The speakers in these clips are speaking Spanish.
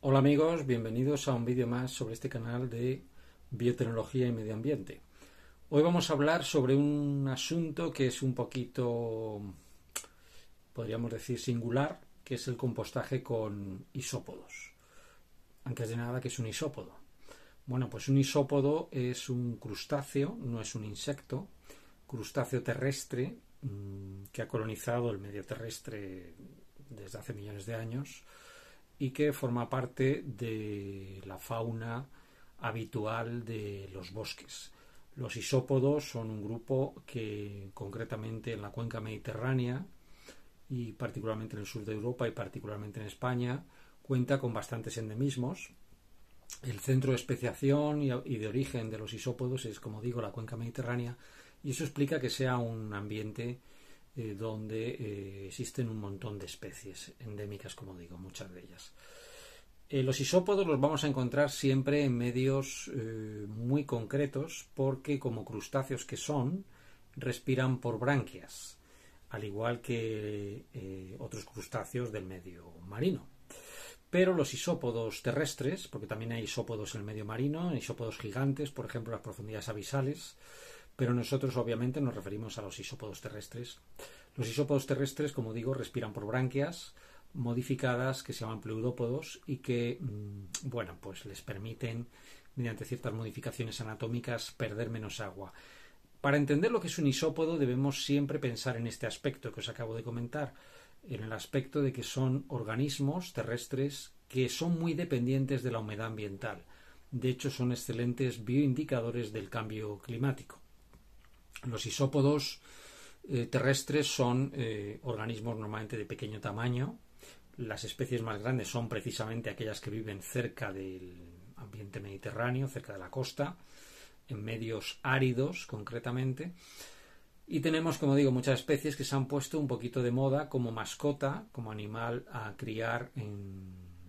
Hola amigos, bienvenidos a un vídeo más sobre este canal de biotecnología y medio ambiente. Hoy vamos a hablar sobre un asunto que es un poquito, podríamos decir, singular, que es el compostaje con isópodos. Antes de nada, ¿qué es un isópodo? Bueno, pues un isópodo es un crustáceo, no es un insecto, crustáceo terrestre que ha colonizado el medio terrestre desde hace millones de años y que forma parte de la fauna habitual de los bosques. Los isópodos son un grupo que concretamente en la cuenca mediterránea y particularmente en el sur de Europa y particularmente en España cuenta con bastantes endemismos. El centro de especiación y de origen de los isópodos es, como digo, la cuenca mediterránea, y eso explica que sea un ambiente donde existen un montón de especies endémicas, como digo, muchas de ellas. Los isópodos los vamos a encontrar siempre en medios muy concretos porque, como crustáceos que son, respiran por branquias, al igual que otros crustáceos del medio marino. Pero los isópodos terrestres, porque también hay isópodos en el medio marino, isópodos gigantes, por ejemplo, en las profundidades abisales, pero nosotros obviamente nos referimos a los isópodos terrestres. Los isópodos terrestres, como digo, respiran por branquias modificadas que se llaman pleudópodos y que, bueno, pues les permiten, mediante ciertas modificaciones anatómicas, perder menos agua. Para entender lo que es un isópodo debemos siempre pensar en este aspecto que os acabo de comentar, en el aspecto de que son organismos terrestres que son muy dependientes de la humedad ambiental. De hecho, son excelentes bioindicadores del cambio climático. Los isópodos terrestres son organismos normalmente de pequeño tamaño. Las especies más grandes son precisamente aquellas que viven cerca del ambiente mediterráneo, cerca de la costa, en medios áridos concretamente. Y tenemos, como digo, muchas especies que se han puesto un poquito de moda como mascota, como animal a criar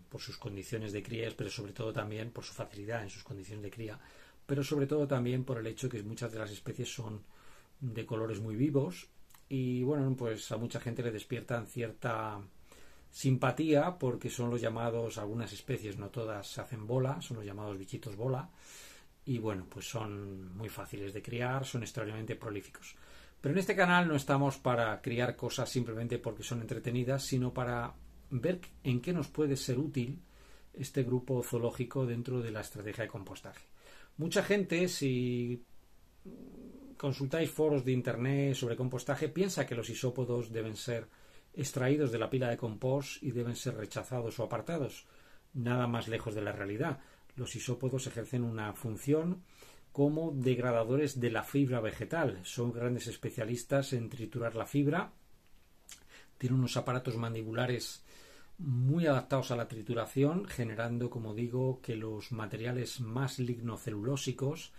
por sus condiciones de cría, pero sobre todo también por su facilidad en sus condiciones de cría, pero sobre todo también por el hecho que muchas de las especies son de colores muy vivos y, bueno, pues a mucha gente le despiertan cierta simpatía porque son los llamados, algunas especies, no todas, se hacen bola, son los llamados bichitos bola y, bueno, pues son muy fáciles de criar, son extraordinariamente prolíficos. Pero en este canal no estamos para criar cosas simplemente porque son entretenidas, sino para ver en qué nos puede ser útil este grupo zoológico dentro de la estrategia de compostaje. Mucha gente, si consultáis foros de internet sobre compostaje, piensa que los isópodos deben ser extraídos de la pila de compost y deben ser rechazados o apartados. Nada más lejos de la realidad. Los isópodos ejercen una función como degradadores de la fibra vegetal. Son grandes especialistas en triturar la fibra. Tienen unos aparatos mandibulares muy adaptados a la trituración, generando, como digo, que los materiales más lignocelulósicos,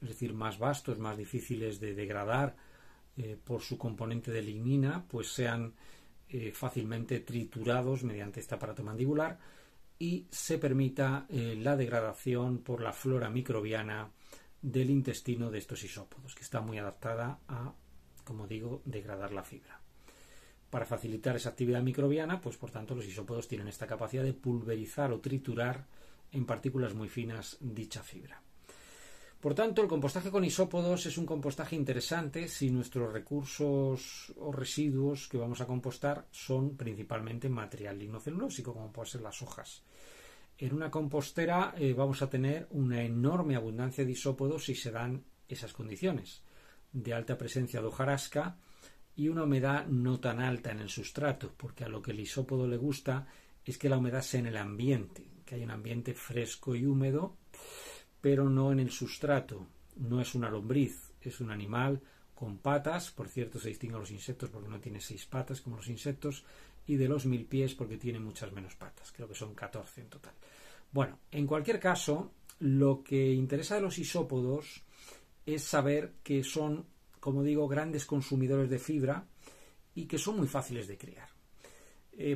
es decir, más vastos, más difíciles de degradar por su componente de lignina, pues sean fácilmente triturados mediante este aparato mandibular y se permita la degradación por la flora microbiana del intestino de estos isópodos, que está muy adaptada a, como digo, degradar la fibra. Para facilitar esa actividad microbiana, pues por tanto los isópodos tienen esta capacidad de pulverizar o triturar en partículas muy finas dicha fibra. Por tanto, el compostaje con isópodos es un compostaje interesante si nuestros recursos o residuos que vamos a compostar son principalmente material lignocelulósico, como pueden ser las hojas. En una compostera vamos a tener una enorme abundancia de isópodos si se dan esas condiciones, de alta presencia de hojarasca y una humedad no tan alta en el sustrato, porque a lo que el isópodo le gusta es que la humedad sea en el ambiente, que haya un ambiente fresco y húmedo, pero no en el sustrato. No es una lombriz, es un animal con patas, por cierto se distingue a los insectos porque no tiene 6 patas como los insectos, y de los 1000 pies porque tiene muchas menos patas, creo que son 14 en total. Bueno, en cualquier caso, lo que interesa de los isópodos es saber que son, como digo, grandes consumidores de fibra y que son muy fáciles de criar.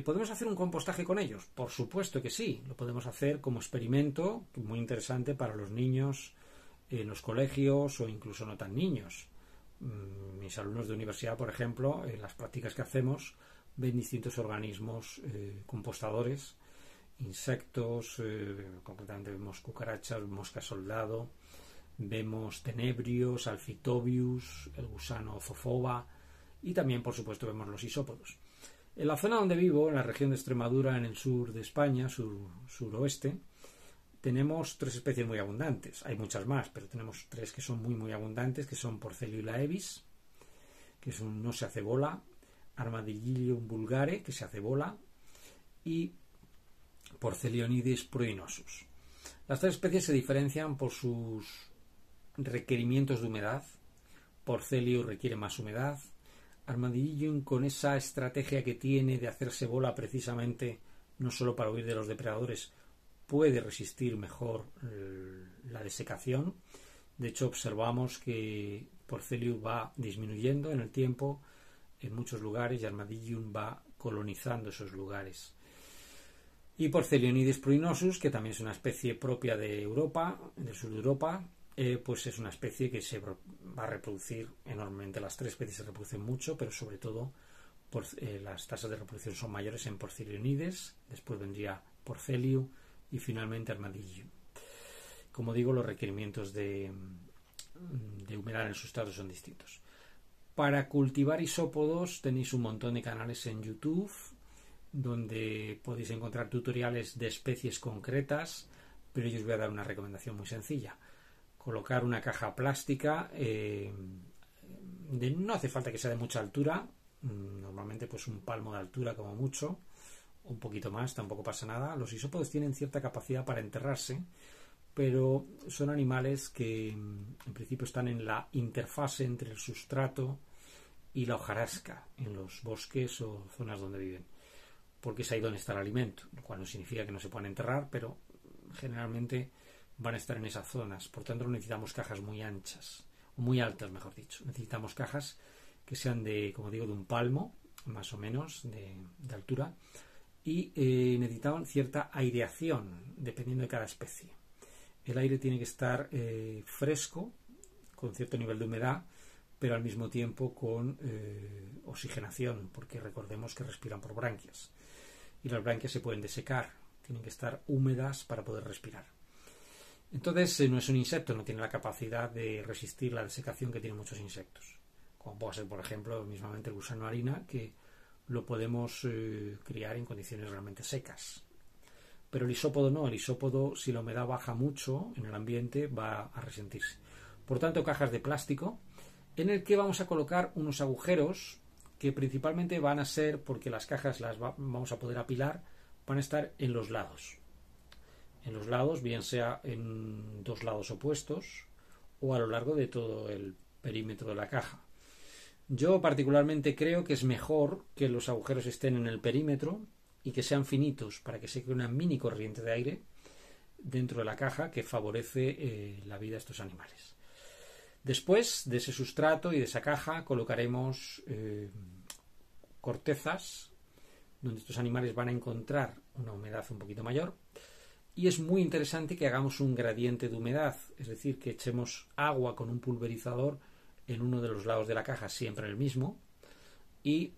¿Podemos hacer un compostaje con ellos? Por supuesto que sí, lo podemos hacer como experimento, muy interesante para los niños en los colegios o incluso no tan niños. Mis alumnos de universidad, por ejemplo, en las prácticas que hacemos, ven distintos organismos compostadores insectos, concretamente vemos cucarachas, mosca soldado, vemos tenebrios, alfitobius, el gusano zofoba y también, por supuesto, vemos los isópodos. En la zona donde vivo, en la región de Extremadura, en el sur de España, suroeste, tenemos 3 especies muy abundantes. Hay muchas más, pero tenemos 3 que son muy abundantes, que son Porceliula aevis, que es un no se hace bola, Armadillium vulgare, que se hace bola, y Porcelionides pruinosus. Las 3 especies se diferencian por sus requerimientos de humedad. Porcelium requiere más humedad. Armadillium, con esa estrategia que tiene de hacerse bola precisamente no solo para huir de los depredadores, puede resistir mejor la desecación. De hecho, observamos que Porcelium va disminuyendo en el tiempo en muchos lugares y Armadillium va colonizando esos lugares. Y Porcelionides pruinosus, que también es una especie propia de Europa, del sur de Europa, pues es una especie que se va a reproducir enormemente. Las 3 especies se reproducen mucho, pero sobre todo las tasas de reproducción son mayores en Porcelionides, después vendría Porcelium y finalmente Armadillium. Como digo, los requerimientos de humedad en el sustrato son distintos. Para cultivar isópodos tenéis un montón de canales en YouTube donde podéis encontrar tutoriales de especies concretas, pero yo os voy a dar una recomendación muy sencilla. Colocar una caja plástica, no hace falta que sea de mucha altura, normalmente pues un palmo de altura como mucho, un poquito más, tampoco pasa nada. Los isópodos tienen cierta capacidad para enterrarse, pero son animales que en principio están en la interfase entre el sustrato y la hojarasca en los bosques o zonas donde viven, porque es ahí donde está el alimento, lo cual no significa que no se puedan enterrar, pero generalmente van a estar en esas zonas. Por tanto, necesitamos cajas muy anchas, muy altas, mejor dicho. Necesitamos cajas que sean de, como digo, de un palmo, más o menos, de altura, y necesitamos cierta aireación, dependiendo de cada especie. El aire tiene que estar fresco, con cierto nivel de humedad, pero al mismo tiempo con oxigenación, porque recordemos que respiran por branquias. Y las branquias se pueden desecar, tienen que estar húmedas para poder respirar. Entonces no es un insecto, no tiene la capacidad de resistir la desecación que tienen muchos insectos, como puede ser, por ejemplo, mismamente el gusano harina, que lo podemos criar en condiciones realmente secas. Pero el isópodo no, el isópodo, si la humedad baja mucho en el ambiente, va a resentirse. Por tanto, cajas de plástico en el que vamos a colocar unos agujeros que principalmente van a ser, porque las cajas las vamos a poder apilar, van a estar en los lados. En los lados, bien sea en 2 lados opuestos o a lo largo de todo el perímetro de la caja. Yo particularmente creo que es mejor que los agujeros estén en el perímetro y que sean finitos para que se cree una mini corriente de aire dentro de la caja que favorece la vida de estos animales. Después de ese sustrato y de esa caja colocaremos cortezas donde estos animales van a encontrar una humedad un poquito mayor. Y es muy interesante que hagamos un gradiente de humedad, es decir, que echemos agua con un pulverizador en uno de los lados de la caja, siempre el mismo, y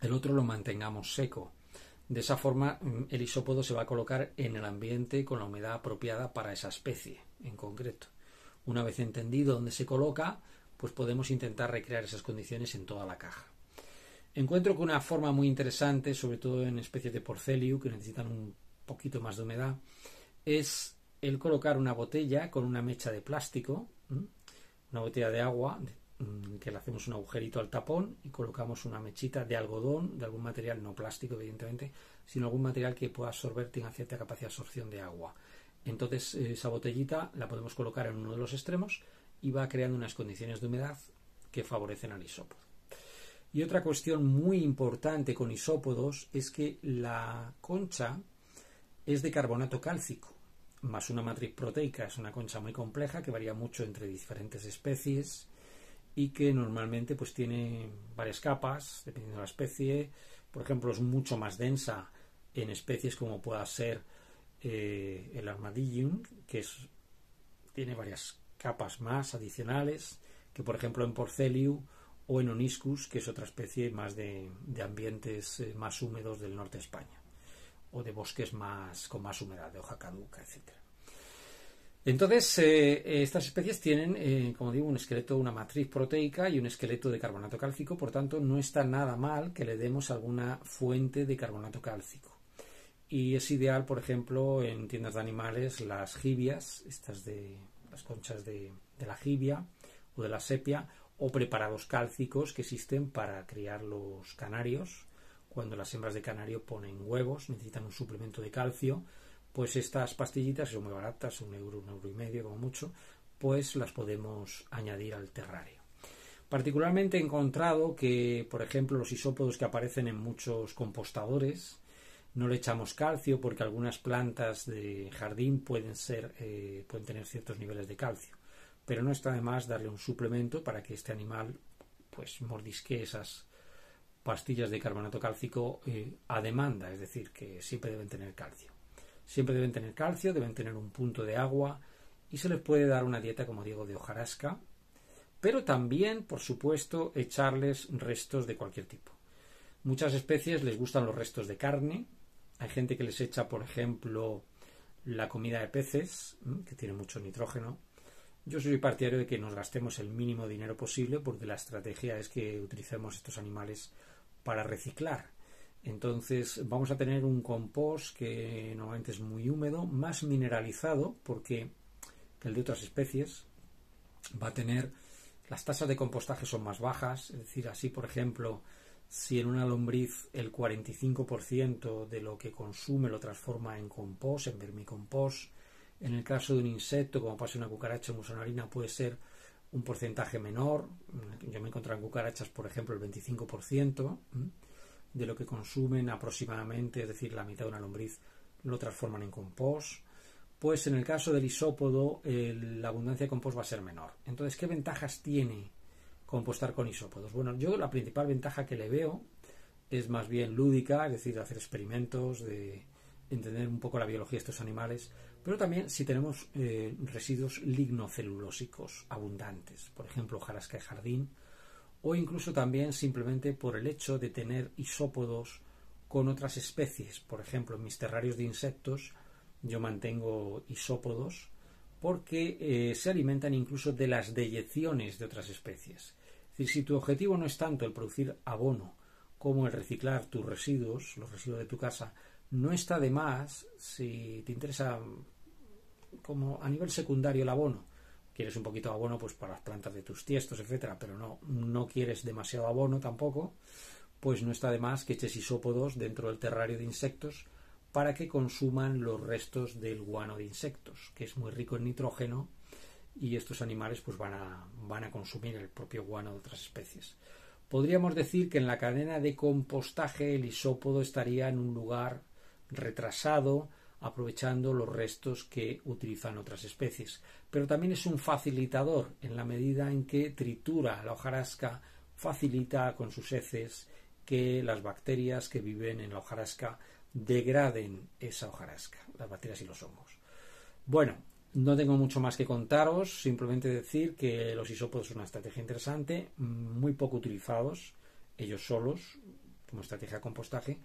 el otro lo mantengamos seco. De esa forma, el isópodo se va a colocar en el ambiente con la humedad apropiada para esa especie en concreto. Una vez entendido dónde se coloca, pues podemos intentar recrear esas condiciones en toda la caja. Encuentro que una forma muy interesante, sobre todo en especies de Porcelium, que necesitan un poquito más de humedad, es el colocar una botella con una mecha de plástico, una botella de agua, que le hacemos un agujerito al tapón y colocamos una mechita de algodón, de algún material, no plástico evidentemente, sino algún material que pueda absorber, tenga cierta capacidad de absorción de agua. Entonces esa botellita la podemos colocar en uno de los extremos y va creando unas condiciones de humedad que favorecen al isópodo. Y otra cuestión muy importante con isópodos es que la concha es de carbonato cálcico, más una matriz proteica. Es una concha muy compleja que varía mucho entre diferentes especies y que normalmente pues tiene varias capas, dependiendo de la especie. Por ejemplo, es mucho más densa en especies como pueda ser el Armadillium, que tiene varias capas más adicionales que, por ejemplo, en Porcelium o en Oniscus, que es otra especie más de ambientes más húmedos del norte de España. o de bosques con más humedad, de hoja caduca, etcétera. Entonces, estas especies tienen, como digo, un esqueleto, una matriz proteica y un esqueleto de carbonato cálcico, por tanto, no está nada mal que le demos alguna fuente de carbonato cálcico. Y es ideal, por ejemplo, en tiendas de animales, las jibias, las conchas de la jibia o de la sepia, o preparados cálcicos que existen para criar los canarios. Cuando las hembras de canario ponen huevos, necesitan un suplemento de calcio, pues estas pastillitas, que son muy baratas, €1, €1,50 como mucho, pues las podemos añadir al terrario. Particularmente he encontrado que, por ejemplo, los isópodos que aparecen en muchos compostadores, no le echamos calcio porque algunas plantas de jardín pueden tener ciertos niveles de calcio, pero no está de más darle un suplemento para que este animal pues mordisque esas pastillas de carbonato cálcico a demanda, es decir, que siempre deben tener calcio. Siempre deben tener calcio, deben tener un punto de agua y se les puede dar una dieta, como digo, de hojarasca, pero también, por supuesto, echarles restos de cualquier tipo. Muchas especies les gustan los restos de carne. Hay gente que les echa, por ejemplo, la comida de peces, que tiene mucho nitrógeno. Yo soy partidario de que nos gastemos el mínimo dinero posible porque la estrategia es que utilicemos estos animales para reciclar. Entonces vamos a tener un compost que normalmente es muy húmedo, más mineralizado porque el de otras especies. Va a tener, las tasas de compostaje son más bajas, es decir, así por ejemplo, si en una lombriz el 45% de lo que consume lo transforma en compost, en vermicompost, en el caso de un insecto, como pasa una cucaracha o gusanarina, puede ser un porcentaje menor. Yo me he encontrado en cucarachas, por ejemplo, el 25% de lo que consumen aproximadamente, es decir, la mitad de una lombriz lo transforman en compost. Pues en el caso del isópodo la abundancia de compost va a ser menor. Entonces, ¿qué ventajas tiene compostar con isópodos? Bueno, yo la principal ventaja que le veo es más bien lúdica, es decir, hacer experimentos, de entender un poco la biología de estos animales, pero también si tenemos residuos lignocelulósicos abundantes, por ejemplo, hojarasca de jardín, o incluso también simplemente por el hecho de tener isópodos con otras especies. Por ejemplo, en mis terrarios de insectos yo mantengo isópodos porque se alimentan incluso de las deyecciones de otras especies. Es decir, si tu objetivo no es tanto el producir abono como el reciclar tus residuos, los residuos de tu casa, no está de más, si te interesa como a nivel secundario el abono, quieres un poquito de abono pues para las plantas de tus tiestos, etcétera, pero no quieres demasiado abono tampoco, pues no está de más que eches isópodos dentro del terrario de insectos para que consuman los restos del guano de insectos, que es muy rico en nitrógeno, y estos animales pues van a consumir el propio guano de otras especies. Podríamos decir que en la cadena de compostaje el isópodo estaría en un lugar retrasado, aprovechando los restos que utilizan otras especies. Pero también es un facilitador en la medida en que tritura la hojarasca, facilita con sus heces que las bacterias que viven en la hojarasca degraden esa hojarasca, las bacterias y los hongos. Bueno, no tengo mucho más que contaros, simplemente decir que los isópodos son una estrategia interesante, muy poco utilizados ellos solos como estrategia de compostaje,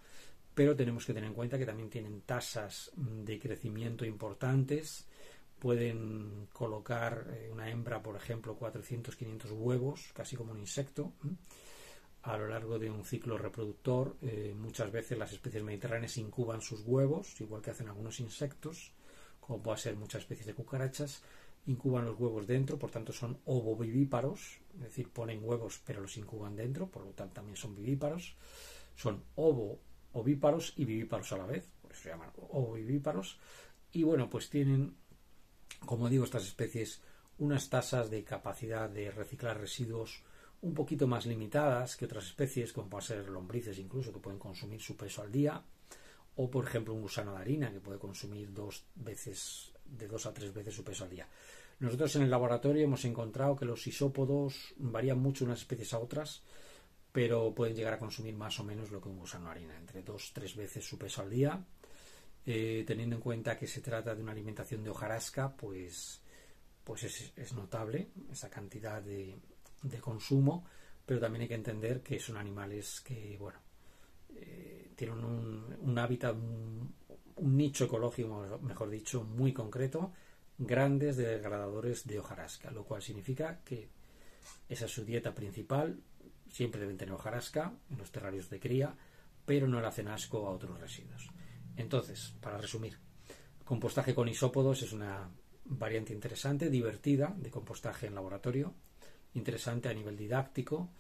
pero tenemos que tener en cuenta que también tienen tasas de crecimiento importantes. Pueden colocar una hembra, por ejemplo, 400-500 huevos, casi como un insecto, a lo largo de un ciclo reproductor. Muchas veces las especies mediterráneas incuban sus huevos, igual que hacen algunos insectos, como puede ser muchas especies de cucarachas, incuban los huevos dentro, por tanto son ovovivíparos, es decir, ponen huevos pero los incuban dentro, por lo tanto también son vivíparos. Son ovíparos y vivíparos a la vez, por eso se llaman ovovivíparos, y bueno, pues tienen, como digo, estas especies unas tasas de capacidad de reciclar residuos un poquito más limitadas que otras especies, como pueden ser lombrices incluso, que pueden consumir su peso al día, o por ejemplo un gusano de harina que puede consumir de 2 a 3 veces su peso al día. Nosotros en el laboratorio hemos encontrado que los isópodos varían mucho unas especies a otras, pero pueden llegar a consumir más o menos lo que un gusano de harina, entre 2-3 veces su peso al día. Teniendo en cuenta que se trata de una alimentación de hojarasca, pues es notable esa cantidad de consumo, pero también hay que entender que son animales que, bueno, tienen un hábitat, un nicho ecológico, mejor dicho, muy concreto, grandes degradadores de hojarasca, lo cual significa que esa es su dieta principal. Siempre deben tener hojarasca en los terrarios de cría, pero no le hacen asco a otros residuos. Entonces, para resumir, compostaje con isópodos es una variante interesante, divertida, de compostaje en laboratorio, interesante a nivel didáctico,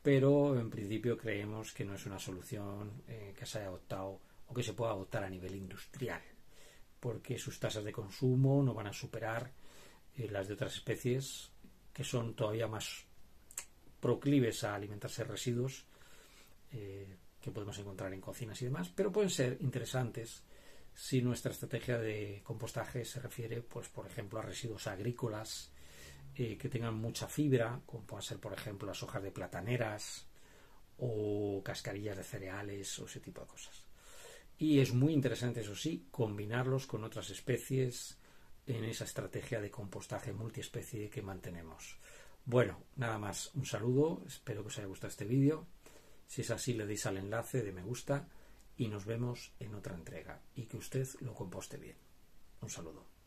pero en principio creemos que no es una solución que se haya adoptado o que se pueda adoptar a nivel industrial, porque sus tasas de consumo no van a superar las de otras especies que son todavía más proclives a alimentarse de residuos que podemos encontrar en cocinas y demás, pero pueden ser interesantes si nuestra estrategia de compostaje se refiere, pues, por ejemplo, a residuos agrícolas que tengan mucha fibra, como puedan ser, por ejemplo, las hojas de plataneras o cascarillas de cereales o ese tipo de cosas. Y es muy interesante, eso sí, combinarlos con otras especies en esa estrategia de compostaje multiespecie que mantenemos. Bueno, nada más, un saludo, espero que os haya gustado este vídeo. Si es así, le deis al enlace de me gusta y nos vemos en otra entrega y que usted lo composte bien. Un saludo.